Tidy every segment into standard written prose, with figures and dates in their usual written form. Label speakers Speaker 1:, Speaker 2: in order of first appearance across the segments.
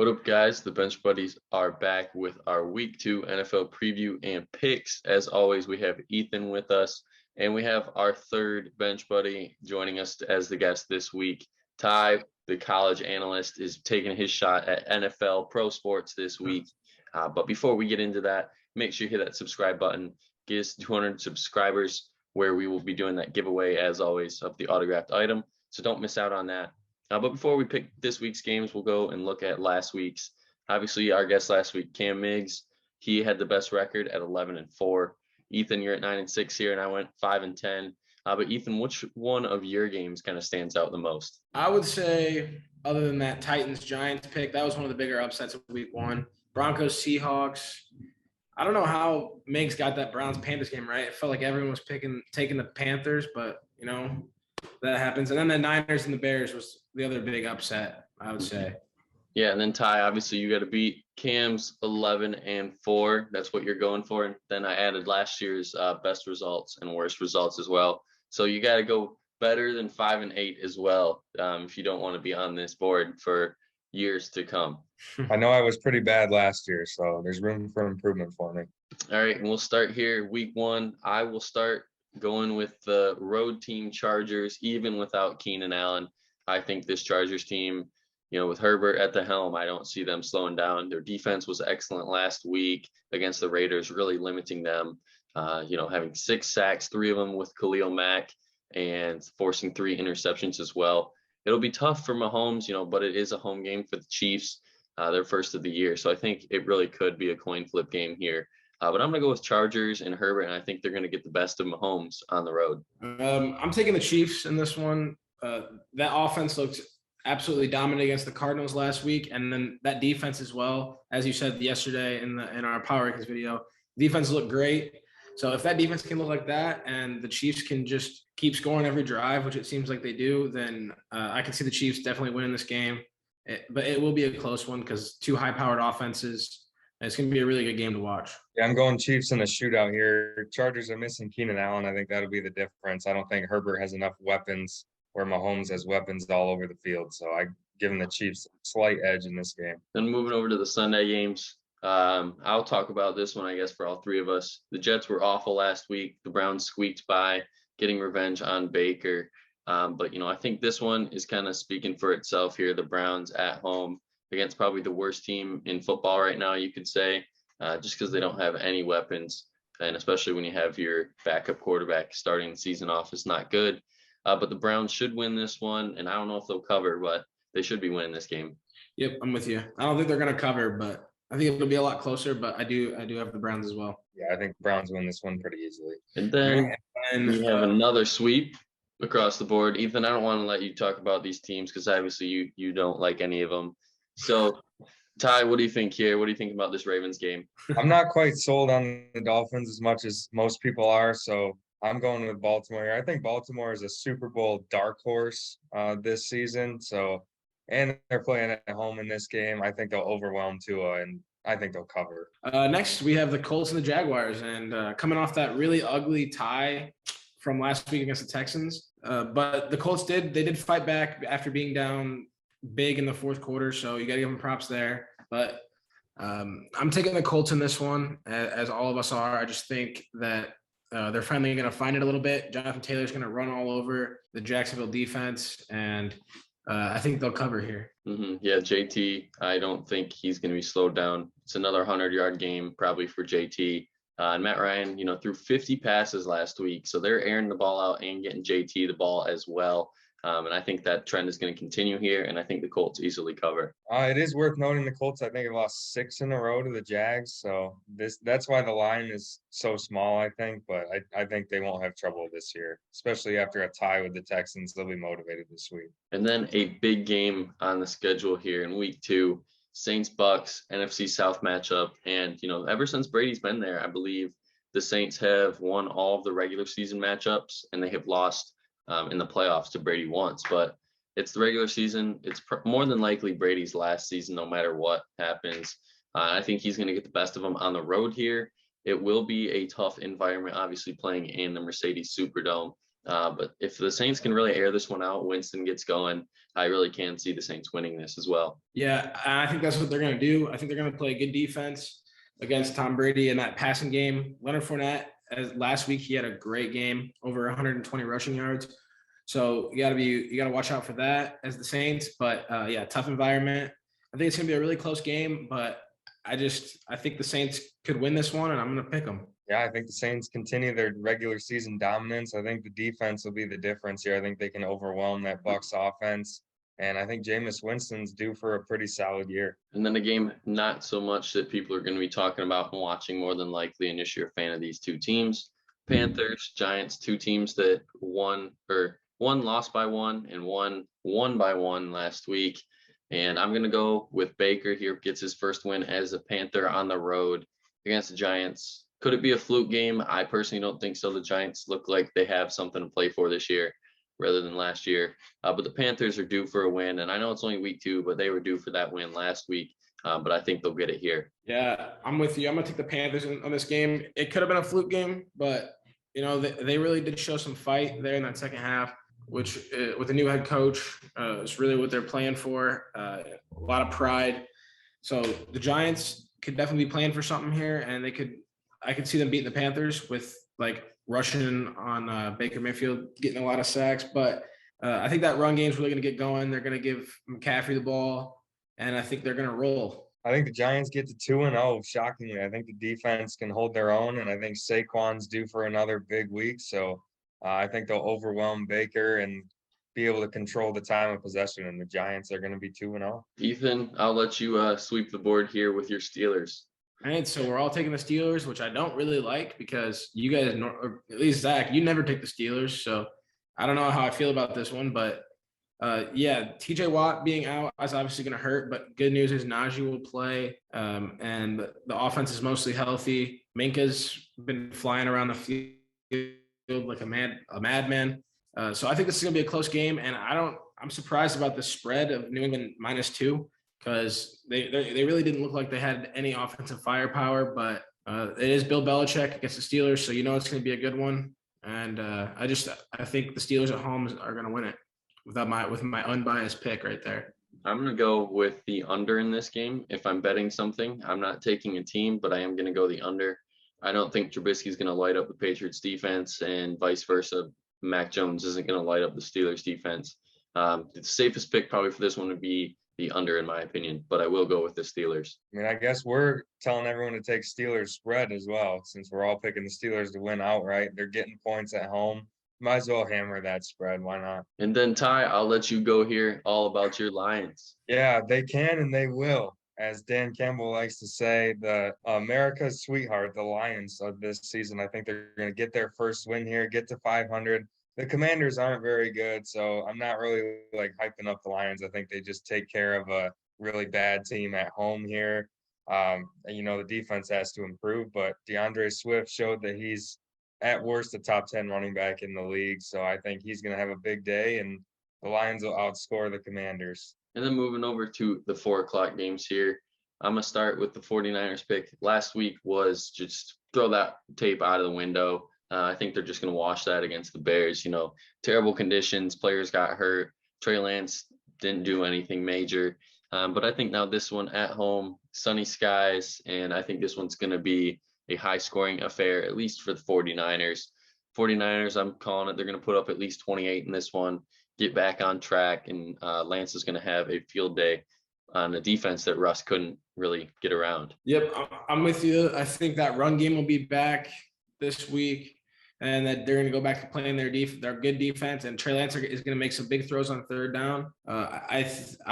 Speaker 1: What up, guys? The Bench Buddies are back with our Week 2 NFL preview and picks. As always, we have Ethan with us, and we have our third Bench Buddy joining us as the guest this week. Ty, the college analyst, is taking his shot at NFL pro sports this week. But before we get into that, make sure you hit that subscribe button. Get us 200 subscribers, where we will be doing that giveaway, as always, of the autographed item. So don't miss out on that. But before we pick this week's games, we'll go and look at last week's. Obviously, our guest last week, Cam Miggs, he had the best record at 11-4. Ethan, you're at 9-6 here, and I went 5-10. But Ethan, which one of your games kind of stands out the most?
Speaker 2: I would say, other than that Titans-Giants pick, that was one of the bigger upsets of week 1. Broncos-Seahawks. I don't know how Miggs got that Browns-Panthers game right. It felt like everyone was taking the Panthers, but, that happens. And then the Niners and the Bears was the other big upset, I would say.
Speaker 1: Yeah, and then Ty, obviously you got to beat Cam's 11-4. That's what you're going for. And then I added last year's best results and worst results as well. So you got to go better than 5-8 as well if you don't want to be on this board for years to come.
Speaker 3: I know I was pretty bad last year, so there's room for improvement for me.
Speaker 1: All right, and we'll start here. Week 1, I will start going with the road team Chargers, even without Keenan Allen. I think this Chargers team, with Herbert at the helm, I don't see them slowing down. Their defense was excellent last week against the Raiders, really limiting them, having 6 sacks, 3 of them with Khalil Mack, and forcing 3 interceptions as well. It'll be tough for Mahomes, but it is a home game for the Chiefs, their first of the year. So I think it really could be a coin flip game here. But I'm going to go with Chargers and Herbert, and I think they're going to get the best of Mahomes on the road.
Speaker 2: I'm taking the Chiefs in this one. That offense looked absolutely dominant against the Cardinals last week, and then that defense as well. As you said yesterday in our Power Rankings video, defense looked great. So if that defense can look like that and the Chiefs can just keep scoring every drive, which it seems like they do, then I can see the Chiefs definitely winning this game. But it will be a close one because 2 high-powered offenses. It's going to be a really good game to watch.
Speaker 3: Yeah, I'm going Chiefs in a shootout here. Chargers are missing Keenan Allen. I think that'll be the difference. I don't think Herbert has enough weapons where Mahomes has weapons all over the field. So I give him the Chiefs a slight edge in this game.
Speaker 1: Then moving over to the Sunday games, I'll talk about this one, I guess, for all 3 of us. The Jets were awful last week. The Browns squeaked by, getting revenge on Baker. But, I think this one is kind of speaking for itself here. The Browns at home against probably the worst team in football right now, you could say, just because they don't have any weapons. And especially when you have your backup quarterback starting the season off, it's not good. But the Browns should win this one. And I don't know if they'll cover, but they should be winning this game.
Speaker 2: Yep, I'm with you. I don't think they're going to cover, but I think it'll be a lot closer. But I do have the Browns as well.
Speaker 3: Yeah, I think the Browns win this one pretty easily.
Speaker 1: And then we have another sweep across the board. Ethan, I don't want to let you talk about these teams because obviously you don't like any of them. So, Ty, what do you think here? What do you think about this Ravens game?
Speaker 3: I'm not quite sold on the Dolphins as much as most people are, so I'm going with Baltimore here. I think Baltimore is a Super Bowl dark horse this season. And they're playing at home in this game. I think they'll overwhelm Tua, and I think they'll cover.
Speaker 2: Next, we have the Colts and the Jaguars, and coming off that really ugly tie from last week against the Texans. But the Colts did fight back after being down big in the fourth quarter, so you got to give them props there. But I'm taking the Colts in this one, as all of us are. I just think that they're finally going to find it a little bit. Jonathan Taylor's going to run all over the Jacksonville defense, and I think they'll cover here.
Speaker 1: Mm-hmm. Yeah, JT, I don't think he's going to be slowed down. It's another 100-yard game probably for JT. And Matt Ryan, threw 50 passes last week, so they're airing the ball out and getting JT the ball as well. And I think that trend is going to continue here, and I think the Colts easily cover.
Speaker 3: It is worth noting the Colts, I think, have lost 6 in a row to the Jags. So that's why the line is so small, I think. But I think they won't have trouble this year, especially after a tie with the Texans. They'll be motivated this week.
Speaker 1: And then a big game on the schedule here in week 2, Saints-Bucks, NFC South matchup. And, ever since Brady's been there, I believe the Saints have won all of the regular season matchups, and they have lost in the playoffs to Brady once. But it's the regular season. It's more than likely Brady's last season, no matter what happens. I think he's going to get the best of him on the road here. It will be a tough environment, obviously playing in the Mercedes Superdome. But if the Saints can really air this one out, Winston gets going, I really can see the Saints winning this as well.
Speaker 2: Yeah, I think that's what they're going to do. I think they're going to play good defense against Tom Brady in that passing game. Leonard Fournette, as last week, he had a great game, over 120 rushing yards. So you got to watch out for that as the Saints. But yeah, tough environment. I think it's going to be a really close game, but I think the Saints could win this one, and I'm going to pick them.
Speaker 3: Yeah, I think the Saints continue their regular season dominance. I think the defense will be the difference here. I think they can overwhelm that Bucs offense. And I think Jameis Winston's due for a pretty solid year.
Speaker 1: And then a game not so much that people are going to be talking about and watching more than likely unless you're a fan of these two teams. Panthers, Giants, two teams that one lost by one and one won by one last week. And I'm going to go with Baker here, gets his first win as a Panther on the road against the Giants. Could it be a fluke game? I personally don't think so. The Giants look like they have something to play for this year rather than last year. But the Panthers are due for a win. And I know it's only week 2, but they were due for that win last week. But I think they'll get it here.
Speaker 2: Yeah, I'm with you. I'm going to take the Panthers on this game. It could have been a fluke game, but, they really did show some fight there in that second half, which with the new head coach is really what they're playing for. A lot of pride. So the Giants could definitely be playing for something here, and I could see them beating the Panthers with rushing on Baker Mayfield, getting a lot of sacks. But I think that run game is really going to get going. They're going to give McCaffrey the ball, and I think they're going to roll.
Speaker 3: I think the Giants get to 2-0, shockingly. I think the defense can hold their own, and I think Saquon's due for another big week. So I think they'll overwhelm Baker and be able to control the time of possession, and the Giants are going to be 2-0.
Speaker 1: Ethan, I'll let you sweep the board here with your Steelers.
Speaker 2: All right, so we're all taking the Steelers, which I don't really like because you guys, or at least Zach, you never take the Steelers. So I don't know how I feel about this one, but yeah, TJ Watt being out is obviously going to hurt, but good news is Najee will play, and the offense is mostly healthy. Minka's been flying around the field like a madman. So I think this is going to be a close game, and I'm surprised about the spread of New England -2. Because they really didn't look like they had any offensive firepower, but it is Bill Belichick against the Steelers, so it's going to be a good one. And I think the Steelers at home are going to win it with my unbiased pick right there.
Speaker 1: I'm going to go with the under in this game. If I'm betting something, I'm not taking a team, but I am going to go the under. I don't think Trubisky's going to light up the Patriots defense, and vice versa. Mac Jones isn't going to light up the Steelers defense. The safest pick probably for this one would be the under, in my opinion, but I will go with the Steelers.
Speaker 3: I mean, I guess we're telling everyone to take Steelers spread as well, since we're all picking the Steelers to win outright. They're getting points at home. Might as well hammer that spread. Why not?
Speaker 1: And then, Ty, I'll let you go here all about your Lions.
Speaker 3: Yeah, they can and they will. As Dan Campbell likes to say, the America's sweetheart, the Lions of this season. I think they're going to get their first win here, get to 500. The Commanders aren't very good, so I'm not really hyping up the Lions. I think they just take care of a really bad team at home here. And, the defense has to improve, but DeAndre Swift showed that he's at worst a top 10 running back in the league. So I think he's going to have a big day, and the Lions will outscore the Commanders.
Speaker 1: And then moving over to the 4:00 games here, I'm going to start with the 49ers pick. Last week was just throw that tape out of the window. I think they're just going to wash that against the Bears. Terrible conditions, players got hurt. Trey Lance didn't do anything major. But I think now this one at home, sunny skies, and I think this one's going to be a high-scoring affair, at least for the 49ers. 49ers, I'm calling it, they're going to put up at least 28 in this one, get back on track, and Lance is going to have a field day on the defense that Russ couldn't really get around.
Speaker 2: Yep, I'm with you. I think that run game will be back this week, and that they're going to go back to playing their good defense, and Trey Lance is going to make some big throws on third down. I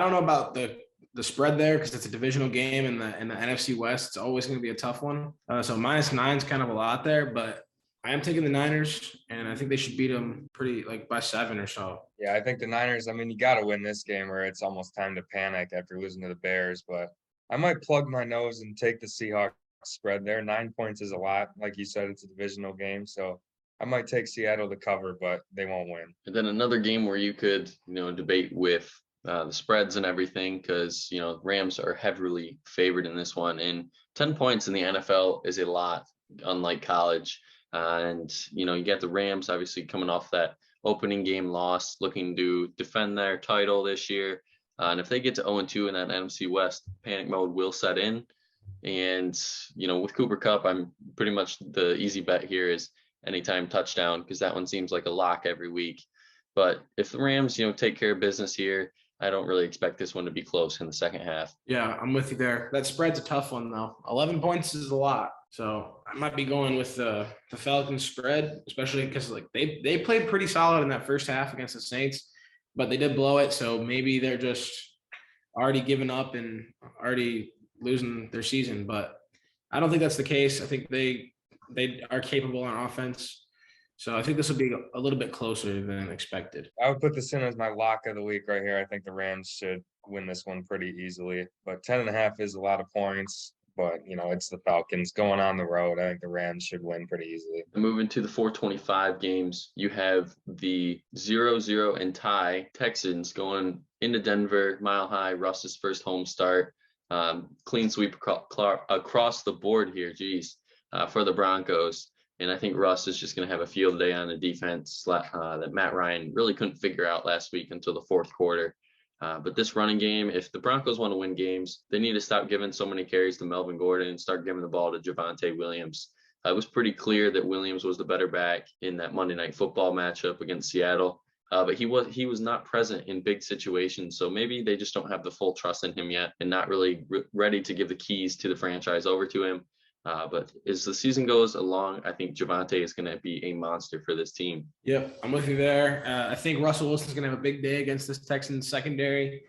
Speaker 2: don't know about the spread there because it's a divisional game in the NFC West. It's always going to be a tough one. So -9 is kind of a lot there, but I am taking the Niners, and I think they should beat them pretty by 7 or so.
Speaker 3: Yeah, I think the Niners, you got to win this game or it's almost time to panic after losing to the Bears, but I might plug my nose and take the Seahawks spread there. 9 points is a lot. Like you said, it's a divisional game, so I might take Seattle to cover, but they won't win.
Speaker 1: And then another game where you could, debate with the spreads and everything, because, Rams are heavily favored in this one, and 10 points in the NFL is a lot, unlike college. And, you got the Rams obviously coming off that opening game loss, looking to defend their title this year. And if they get to 0-2 in that NFC West, panic mode will set in. And, with Cooper Kupp, I'm pretty much the easy bet here is anytime touchdown, because that one seems like a lock every week. But if the Rams, take care of business here, I don't really expect this one to be close in the second half.
Speaker 2: Yeah, I'm with you there. That spread's a tough one, though. 11 points is a lot. So I might be going with the Falcons spread, especially because they played pretty solid in that first half against the Saints, but they did blow it. So maybe they're just already giving up and already losing their season. But I don't think that's the case. I think they are capable on offense. So I think this will be a little bit closer than expected.
Speaker 3: I would put this in as my lock of the week right here. I think the Rams should win this one pretty easily, but 10.5 is a lot of points. But, it's the Falcons going on the road. I think the Rams should win pretty easily.
Speaker 1: Moving to the 425 games, you have the 0-0 and tie Texans going into Denver, Mile High, Russ's first home start. Clean sweep across the board here, for the Broncos. And I think Russ is just going to have a field day on the defense that Matt Ryan really couldn't figure out last week until the fourth quarter. But this running game, if the Broncos want to win games, they need to stop giving so many carries to Melvin Gordon and start giving the ball to Javonte Williams. It was pretty clear that Williams was the better back in that Monday Night Football matchup against Seattle. But he was not present in big situations. So maybe they just don't have the full trust in him yet and not really ready to give the keys to the franchise over to him. But as the season goes along, I think Javonte is going to be a monster for this team.
Speaker 2: Yep, I'm with you there. I think Russell Wilson's going to have a big day against this Texans secondary.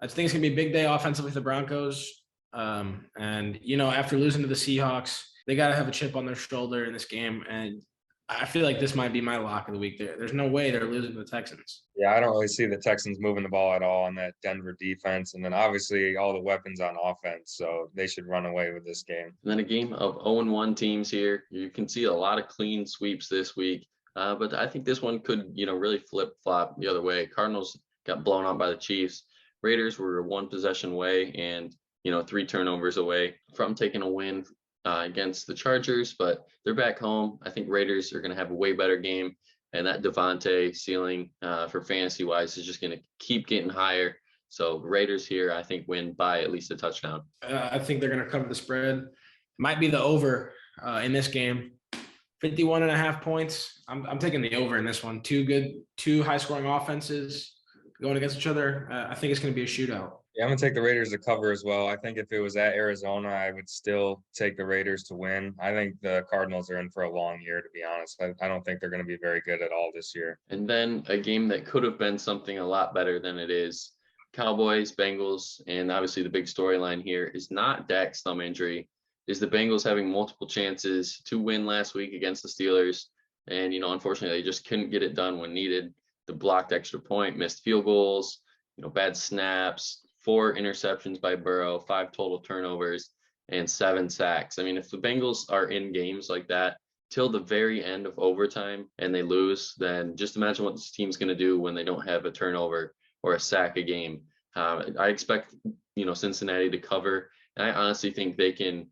Speaker 2: I think it's going to be a big day offensively for the Broncos. And, after losing to the Seahawks, they got to have a chip on their shoulder in this game. And I feel like this might be my lock of the week. There's no way they're losing to the Texans.
Speaker 3: Yeah, I don't really see the Texans moving the ball at all on that Denver defense. And then obviously all the weapons on offense. So they should run away with this game.
Speaker 1: And then a game of 0-1 teams here. You can see a lot of clean sweeps this week. But I think this one could, really flip-flop the other way. Cardinals got blown out by the Chiefs. Raiders were one possession away and, 3 turnovers away from taking a win against the Chargers, but they're back home. I think Raiders are going to have a way better game, and that Devontae ceiling for fantasy wise is just going to keep getting higher. So Raiders here, I think, win by at least a touchdown.
Speaker 2: I think they're going to cover the spread. Might be the over in this game. 51.5 points. I'm taking the over in this one. Two high scoring offenses going against each other. I think it's going to be a shootout.
Speaker 3: Yeah, I'm going to take the Raiders to cover as well. I think if it was at Arizona, I would still take the Raiders to win. I think the Cardinals are in for a long year, to be honest. I don't think they're going to be very good at all this year.
Speaker 1: And then a game that could have been something a lot better than it is. Cowboys, Bengals, and obviously the big storyline here is not Dak's thumb injury, is the Bengals having multiple chances to win last week against the Steelers. And, unfortunately, they just couldn't get it done when needed. The blocked extra point, missed field goals, bad snaps, 4 interceptions by Burrow, 5 total turnovers, and 7 sacks. I mean, if the Bengals are in games like that till the very end of overtime and they lose, then just imagine what this team's going to do when they don't have a turnover or a sack a game. I expect, Cincinnati to cover. And I honestly think they can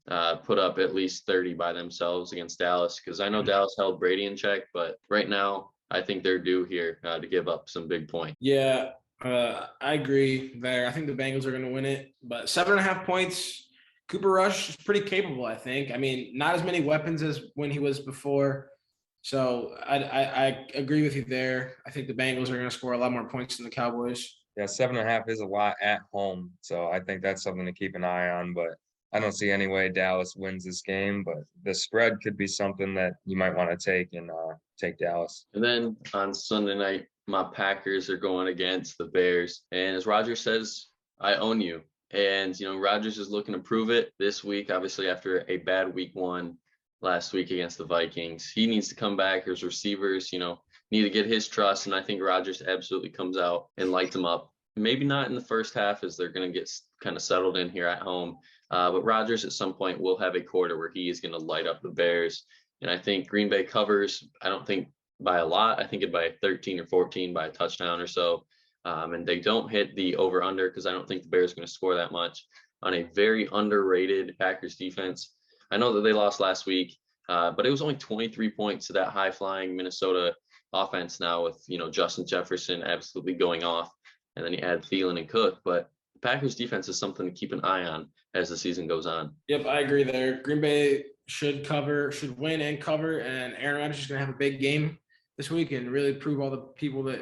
Speaker 1: put up at least 30 by themselves against Dallas, because I know Dallas held Brady in check, but right now I think they're due here to give up some big points.
Speaker 2: Yeah. I agree there. I think the Bengals are going to win it, but 7.5 points. Cooper Rush is pretty capable, I think. I mean, not as many weapons as when he was before. So I agree with you there. I think the Bengals are going to score a lot more points than the Cowboys.
Speaker 3: Yeah, 7.5 is a lot at home. So I think that's something to keep an eye on, but I don't see any way Dallas wins this game, but the spread could be something that you might want to take and take Dallas.
Speaker 1: And then on Sunday night, my Packers are going against the Bears. And as Rodgers says, I own you. And, Rodgers is looking to prove it this week, obviously after a bad week 1 last week against the Vikings. He needs to come back. His receivers, need to get his trust. And I think Rodgers absolutely comes out and lights them up. Maybe not in the first half, as they're going to get kind of settled in here at home. But Rodgers at some point will have a quarter where he is going to light up the Bears. And I think Green Bay covers. I don't think by a lot. I think it by 13 or 14 by a touchdown or so. And they don't hit the over under, because I don't think the Bears are going to score that much on a very underrated Packers defense. I know that they lost last week, but it was only 23 points to that high flying Minnesota offense now with, Justin Jefferson absolutely going off, and then you add Thielen and Cook. But the Packers defense is something to keep an eye on as the season goes on.
Speaker 2: Yep, I agree there. Green Bay should win and cover, and Aaron Rodgers is going to have a big game this week and really prove all the people that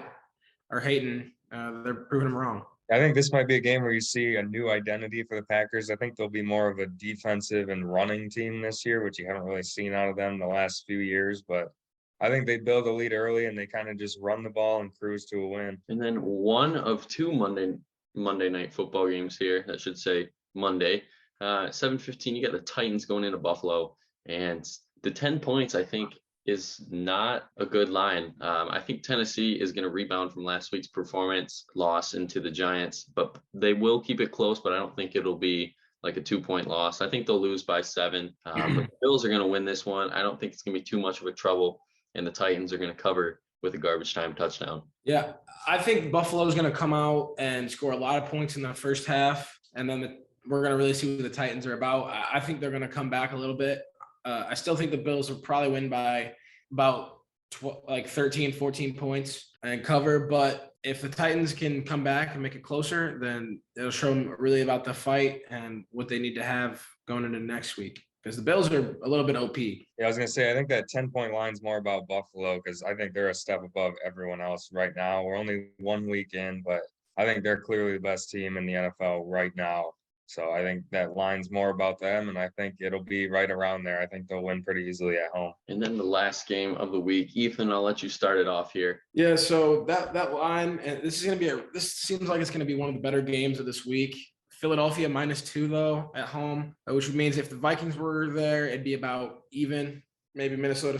Speaker 2: are hating, they're proving them wrong.
Speaker 3: I think this might be a game where you see a new identity for the Packers. I think they'll be more of a defensive and running team this year, which you haven't really seen out of them the last few years. But I think they build a lead early and they kind of just run the ball and cruise to a win.
Speaker 1: And then one of two Monday night football games here, that should say Monday, 7:15. You got the Titans going into Buffalo, and the 10 points I think is not a good line. I think Tennessee is going to rebound from last week's performance loss into the Giants, but they will keep it close, but I don't think it'll be like a 2-point loss. I think they'll lose by 7. But the Bills are going to win this one. I don't think it's going to be too much of a trouble, and the Titans are going to cover with a garbage time touchdown.
Speaker 2: Yeah, I think Buffalo is going to come out and score a lot of points in the first half, and then we're going to really see what the Titans are about. I think they're going to come back a little bit. I still think the Bills will probably win by about 13, 14 points and cover. But if the Titans can come back and make it closer, then it'll show them really about the fight and what they need to have going into next week. Because the Bills are a little bit OP.
Speaker 3: Yeah, I was going to say, I think that 10-point line is more about Buffalo because I think they're a step above everyone else right now. We're only 1 week in, but I think they're clearly the best team in the NFL right now. So I think that line's more about them, and I think it'll be right around there. I think they'll win pretty easily at home.
Speaker 1: And then the last game of the week, Ethan, I'll let you start it off here.
Speaker 2: Yeah, so that line, and this seems like it's going to be one of the better games of this week. Philadelphia -2 though at home, which means if the Vikings were there, it'd be about even. Maybe Minnesota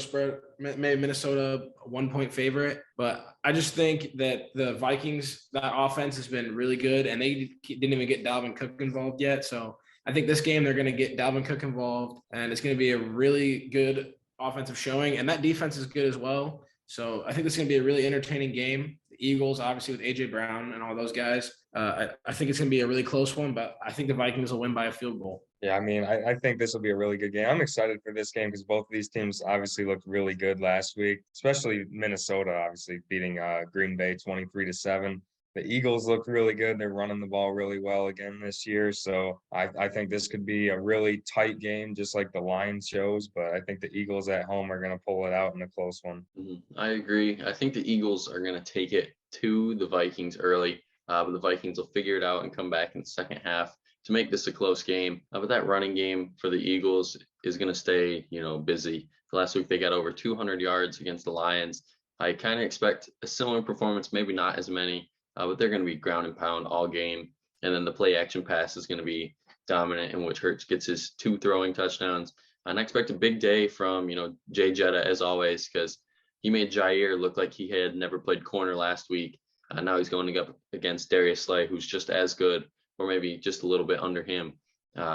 Speaker 2: 1-point favorite. But I just think that the Vikings, that offense has been really good, and they didn't even get Dalvin Cook involved yet. So I think this game they're going to get Dalvin Cook involved, and it's going to be a really good offensive showing. And that defense is good as well. So I think this is going to be a really entertaining game. The Eagles, obviously, with A.J. Brown and all those guys. I think it's going to be a really close one, but I think the Vikings will win by a field goal.
Speaker 3: Yeah, I mean, I think this will be a really good game. I'm excited for this game because both of these teams obviously looked really good last week, especially Minnesota, obviously beating Green Bay 23-7. The Eagles look really good. They're running the ball really well again this year. So I think this could be a really tight game, just like the line shows. But I think the Eagles at home are going to pull it out in a close one.
Speaker 1: I agree. I think the Eagles are going to take it to the Vikings early, but the Vikings will figure it out and come back in the second half to make this a close game. But that running game for the Eagles is going to stay, busy. Last week they got over 200 yards against the Lions. I kind of expect a similar performance, maybe not as many, but they're going to be ground and pound all game. And then the play action pass is going to be dominant, in which Hurts gets his 2 throwing touchdowns. And I expect a big day from, Jay Jetta as always, because he made Jair look like he had never played corner last week. Now he's going up against Darius Slay, who's just as good, or maybe just a little bit under him.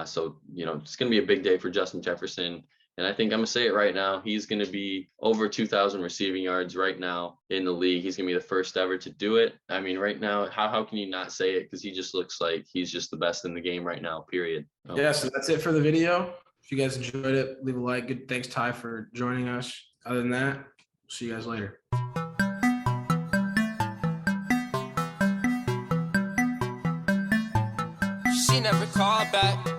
Speaker 1: So, it's going to be a big day for Justin Jefferson. And I think I'm going to say it right now. He's going to be over 2,000 receiving yards right now in the league. He's going to be the first ever to do it. I mean, right now, how can you not say it? Because he just looks like he's just the best in the game right now, period.
Speaker 2: Yeah, so that's it for the video. If you guys enjoyed it, leave a like. Good. Thanks, Ty, for joining us. Other than that, see you guys later.
Speaker 4: She never called back.